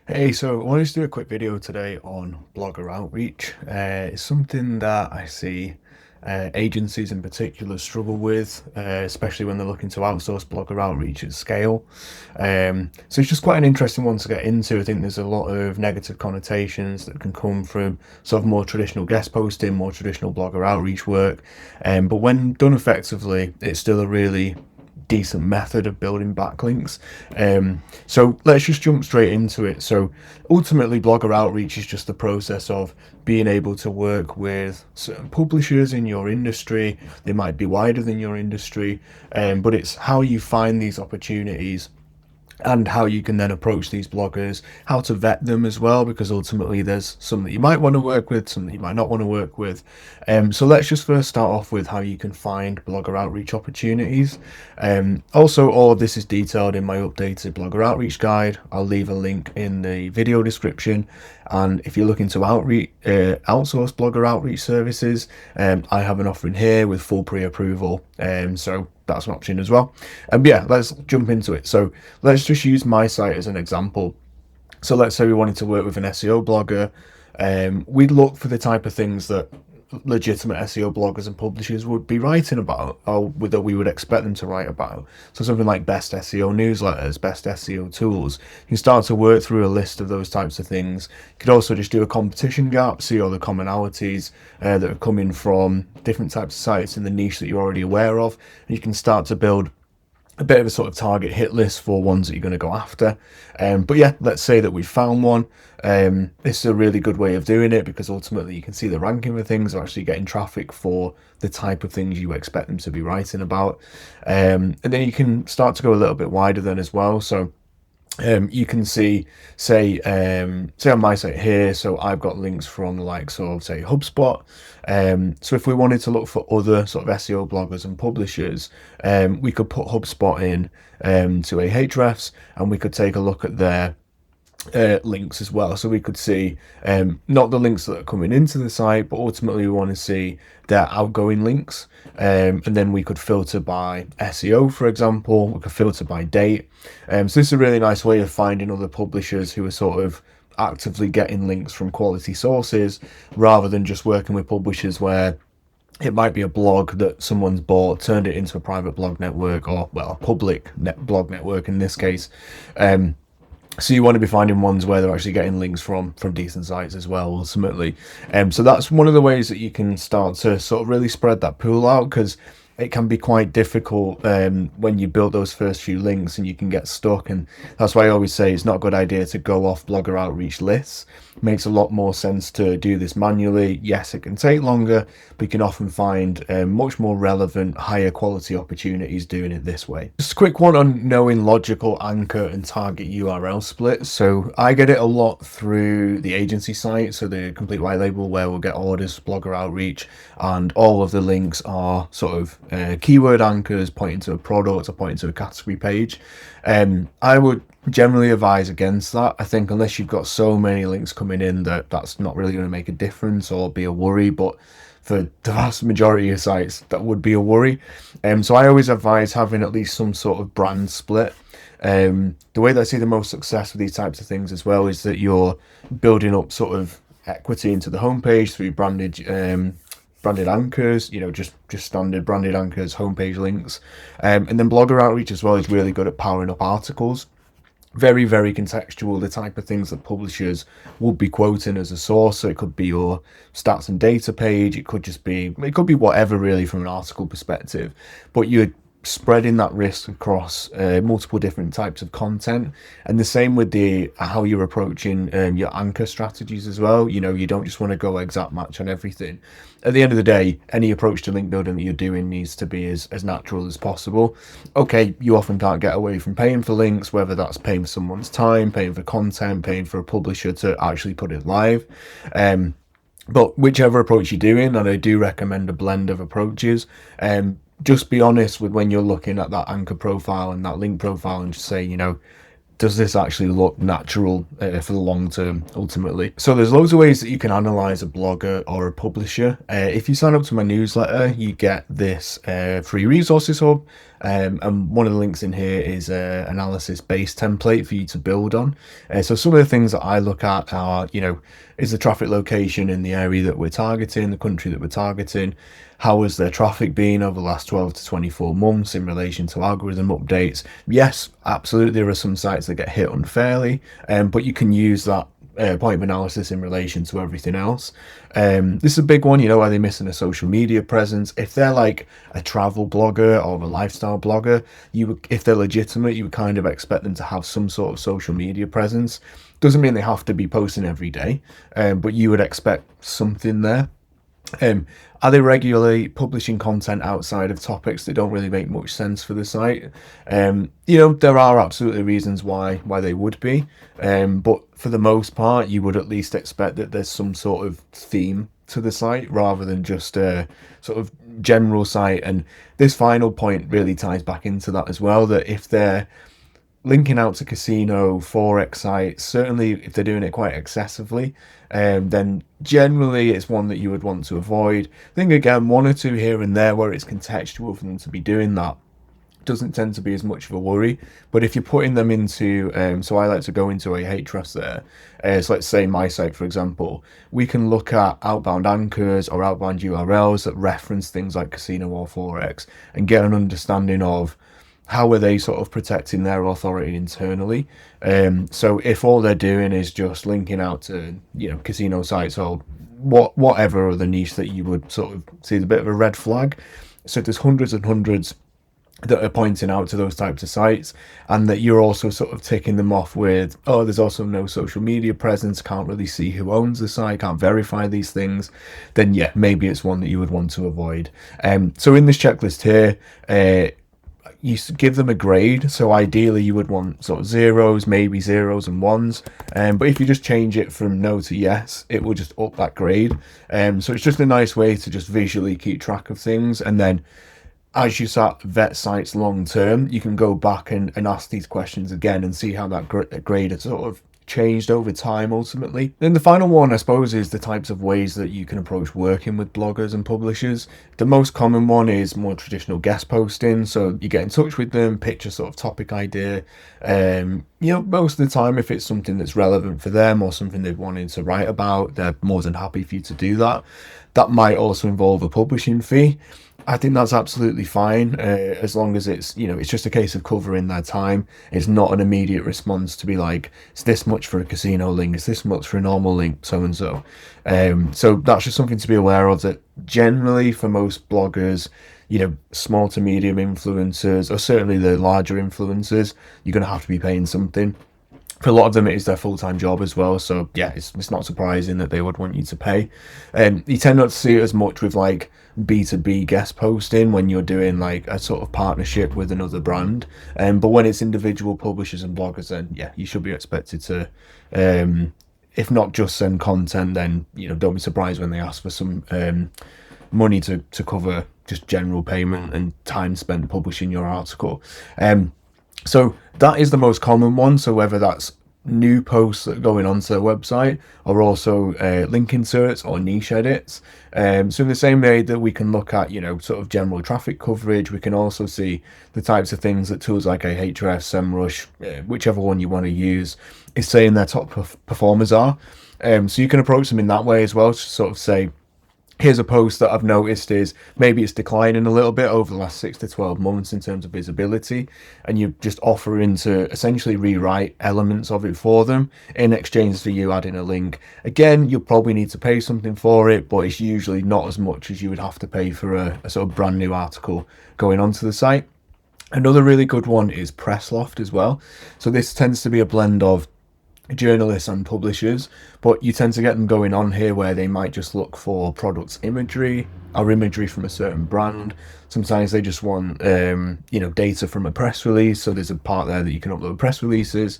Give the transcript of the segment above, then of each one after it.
Hey, so I wanted to do a quick video today on blogger outreach. It's something that I see agencies in particular struggle with, especially when they're looking to outsource blogger outreach at scale. So it's just quite an interesting one to get into. I think there's a lot of negative connotations that can come from sort of more traditional guest posting, more traditional blogger outreach work. But when done effectively, it's still a really decent method of building backlinks. So let's just jump straight into it. So ultimately, blogger outreach is just the process of being able to work with certain publishers in your industry. They might be wider than your industry, but it's how you find these opportunities and how you can then approach these bloggers, how to vet them as well, because ultimately there's some that you might want to work with, some that you might not want to work with. So let's just first start off with how you can find blogger outreach opportunities. Also, all of this is detailed in my updated blogger outreach guide. I'll leave a link in the video description. And if you're looking to outsource blogger outreach services, I have an offering here with full pre-approval. So that's an option as well. Yeah, let's jump into it. So let's just use my site as an example. So let's say we wanted to work with an SEO blogger. We'd look for the type of things that legitimate SEO bloggers and publishers would be writing about, or that we would expect them to write about. So something like best SEO newsletters, best SEO tools. You can start to work through a list of those types of things. You could also just do a competition gap, see all the commonalities that are coming from different types of sites in the niche that you're already aware of, and you can start to build a bit of a sort of target hit list for ones that you're going to go after. But yeah, let's say that we found one. This is a really good way of doing it because ultimately you can see the ranking of things are actually getting traffic for the type of things you expect them to be writing about. And then you can start to go a little bit wider then as well. So you can see, say on my site here, so I've got links from the likes of, say, HubSpot. So if we wanted to look for other sort of SEO bloggers and publishers, we could put HubSpot in to Ahrefs, and we could take a look at their links as well. So we could see not the links that are coming into the site, but ultimately we want to see their outgoing links. And then we could filter by SEO, for example. We could filter by date. So this is a really nice way of finding other publishers who are sort of actively getting links from quality sources, rather than just working with publishers where it might be a blog that someone's bought, turned it into a private blog network, or, well, a public blog network in this case. So you want to be finding ones where they're actually getting links from decent sites as well, ultimately. So that's one of the ways that you can start to sort of really spread that pool out, because it can be quite difficult when you build those first few links and you can get stuck. And that's why I always say it's not a good idea to go off blogger outreach lists. It makes a lot more sense to do this manually. Yes, it can take longer, but you can often find much more relevant, higher quality opportunities doing it this way. Just a quick one on knowing logical anchor and target URL splits. So I get it a lot through the agency site, so the complete white label, where we'll get orders for blogger outreach, and all of the links are sort of keyword anchors pointing to a product or pointing to a category page. I would generally advise against that. I think unless you've got so many links coming in that that's not really going to make a difference or be a worry, but for the vast majority of sites that would be a worry. So I always advise having at least some sort of brand split. The way that I see the most success with these types of things as well is that you're building up sort of equity into the homepage through branded anchors, just standard branded anchors, homepage links. And then blogger outreach as well is really good at powering up articles. Very, very contextual, the type of things that publishers would be quoting as a source. So it could be your stats and data page, it could be whatever really from an article perspective, but you're spreading that risk across multiple different types of content. And the same with how you're approaching your anchor strategies as well. You don't just want to go exact match on everything. At the end of the day, any approach to link building that you're doing needs to be as natural as possible. Okay, you often can't get away from paying for links, whether that's paying for someone's time, paying for content, paying for a publisher to actually put it live. But whichever approach you're doing, and I do recommend a blend of approaches, just be honest with when you're looking at that anchor profile and that link profile, and just say, does this actually look natural for the long term, ultimately? So there's loads of ways that you can analyze a blogger or a publisher. If you sign up to my newsletter, you get this free resources hub. And one of the links in here is an analysis base template for you to build on. So some of the things that I look at are, is the traffic location in the area that we're targeting, the country that we're targeting? How has their traffic been over the last 12 to 24 months in relation to algorithm updates? Yes, absolutely, there are some sites that get hit unfairly, but you can use that point of analysis in relation to everything else. This is a big one, are they missing a social media presence? If they're like a travel blogger or a lifestyle blogger, if they're legitimate, you would kind of expect them to have some sort of social media presence. Doesn't mean they have to be posting every day, but you would expect something there. Are they regularly publishing content outside of topics that don't really make much sense for the site? There are absolutely reasons why they would be, but for the most part, you would at least expect that there's some sort of theme to the site rather than just a sort of general site. And this final point really ties back into that as well, that if they're linking out to casino, forex sites, certainly if they're doing it quite excessively, then generally it's one that you would want to avoid. I think, again, one or two here and there where it's contextual for them to be doing that doesn't tend to be as much of a worry. But if you're putting them into, so I like to go into a Hrefs there. So let's say my site, for example, we can look at outbound anchors or outbound URLs that reference things like casino or forex and get an understanding of how are they sort of protecting their authority internally. So if all they're doing is just linking out to, casino sites or whatever other niche that you would sort of see as a bit of a red flag. So there's hundreds and hundreds that are pointing out to those types of sites, and that you're also sort of ticking them off with, oh, there's also no social media presence, can't really see who owns the site, can't verify these things, then yeah, maybe it's one that you would want to avoid. So in this checklist here, you give them a grade. So ideally you would want sort of zeros, maybe zeros and ones. But if you just change it from no to yes, it will just up that grade. So it's just a nice way to just visually keep track of things. And then as you start vet sites long term, you can go back and ask these questions again and see how that grade has sort of changed over time ultimately. Then the final one, I suppose, is the types of ways that you can approach working with bloggers and publishers. The most common one is more traditional guest posting. So you get in touch with them, pitch a sort of topic idea. Most of the time, if it's something that's relevant for them or something they've wanted to write about, they're more than happy for you to do that. That might also involve a publishing fee. I think that's absolutely fine, as long as it's, it's just a case of covering their time. It's not an immediate response to be like, it's this much for a casino link, it's this much for a normal link, so and so. So that's just something to be aware of, that generally for most bloggers, small to medium influencers, or certainly the larger influencers, you're going to have to be paying something. For a lot of them, it is their full-time job as well. So yeah, it's not surprising that they would want you to pay. You tend not to see it as much with like B2B guest posting when you're doing like a sort of partnership with another brand. But when it's individual publishers and bloggers, then yeah, you should be expected to, if not just send content, then, don't be surprised when they ask for some money to cover just general payment and time spent publishing your article. So that is the most common one. So whether that's new posts that are going onto the website or also link inserts or niche edits. So in the same way that we can look at, sort of general traffic coverage, we can also see the types of things that tools like Ahrefs, SEMrush, whichever one you want to use, is saying their top performers are. So you can approach them in that way as well, to sort of say, here's a post that I've noticed is maybe it's declining a little bit over the last 6 to 12 months in terms of visibility, and you just offering to essentially rewrite elements of it for them in exchange for you adding a link. Again, you'll probably need to pay something for it, but it's usually not as much as you would have to pay for a sort of brand new article going onto the site. Another really good one is Pressloft as well. So this tends to be a blend of journalists and publishers, but you tend to get them going on here where they might just look for products imagery or imagery from a certain brand. Sometimes they just want data from a press release, so there's a part there that you can upload press releases,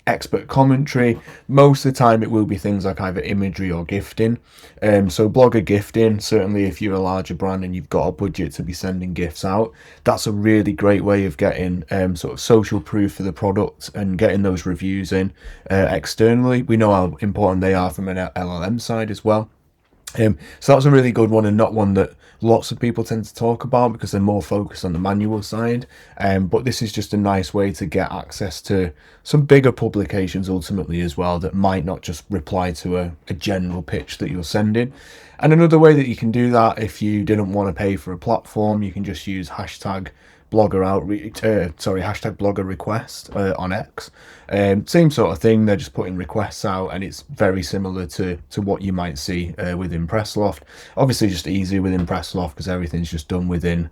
expert commentary. Most of the time it will be things like either imagery or gifting. So blogger gifting, certainly if you're a larger brand and you've got a budget to be sending gifts out, that's a really great way of getting sort of social proof for the product and getting those reviews in externally. We know how important they are from an LLM side as well. So that's a really good one, and not one that lots of people tend to talk about because they're more focused on the manual side. But this is just a nice way to get access to some bigger publications ultimately as well, that might not just reply to a general pitch that you're sending. And another way that you can do that, if you didn't want to pay for a platform, you can just use hashtag blogger request on X. Same sort of thing, they're just putting requests out, and it's very similar to what you might see with ImpressLoft. Obviously just easier with ImpressLoft because everything's just done within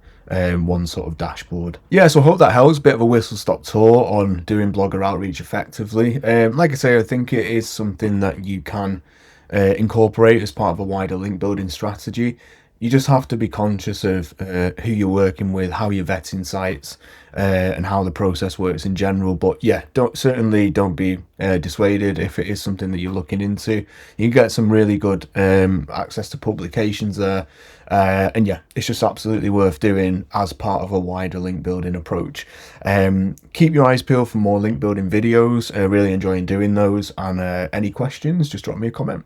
one sort of dashboard. Yeah, so I hope that helps. Bit of a whistle stop tour on doing blogger outreach effectively. Like I say, I think it is something that you can incorporate as part of a wider link building strategy. You just have to be conscious of who you're working with, how you're vetting sites, and how the process works in general. But yeah, certainly don't be dissuaded if it is something that you're looking into. You can get some really good access to publications there. And yeah, it's just absolutely worth doing as part of a wider link building approach. Keep your eyes peeled for more link building videos. Really enjoying doing those. And any questions, just drop me a comment.